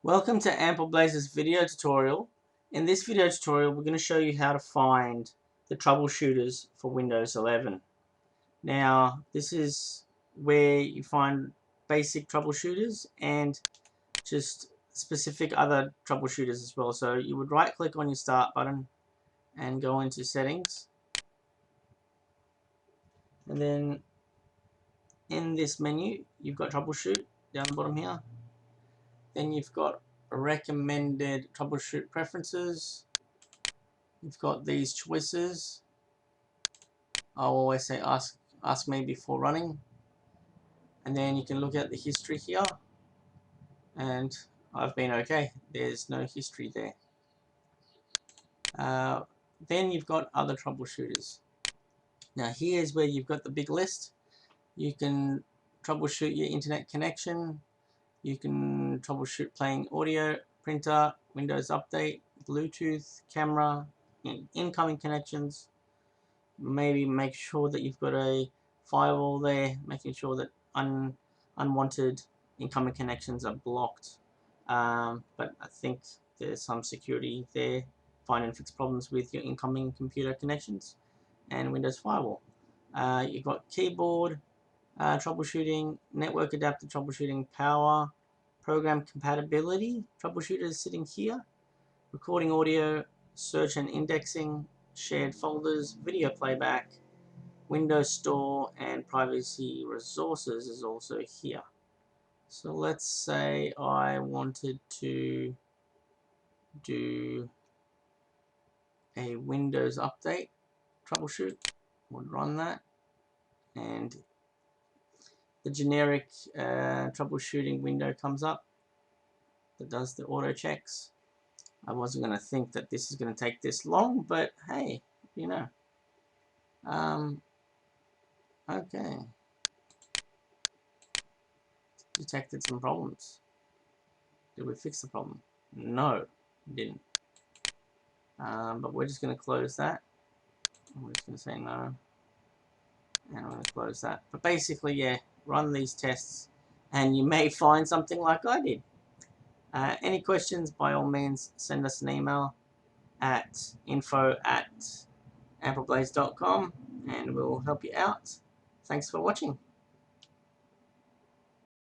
Welcome to AmpleBlaze's video tutorial. In this video tutorial, we're going to show you how to find the troubleshooters for Windows 11. Now, this is where you find basic troubleshooters and just specific other troubleshooters as well. So you would right click on your start button and go into settings. And then in this menu, you've got troubleshoot down the bottom here. Then you've got recommended troubleshoot preferences. You've got these choices. I'll always say ask me before running. And then you can look at the history here. And I've been okay. There's no history there. Then you've got other troubleshooters. Now here's where you've got the big list. You can troubleshoot your internet connection. You can troubleshoot playing audio, printer, Windows Update, Bluetooth, camera, incoming connections. Maybe make sure that you've got a firewall there, making sure that unwanted incoming connections are blocked. But I think there's some security there. Find and fix problems with your incoming computer connections and Windows Firewall. You've got keyboard troubleshooting, network adapter troubleshooting, power, program compatibility troubleshooter is sitting here, recording audio, search and indexing, shared folders, video playback, Windows Store, and privacy resources is also here. So let's say I wanted to do a Windows Update troubleshoot. Would run that, and the generic troubleshooting window comes up that does the auto checks. I wasn't going to think that this is going to take this long, but hey, you know. Okay. Detected some problems. Did we fix the problem? No, we didn't. But we're just going to close that. We're just going to say no. And I'm going to close that. But basically, yeah, run these tests and you may find something like I did. Any questions, by all means, send us an email at info@ampleblaze.com and we'll help you out. Thanks for watching.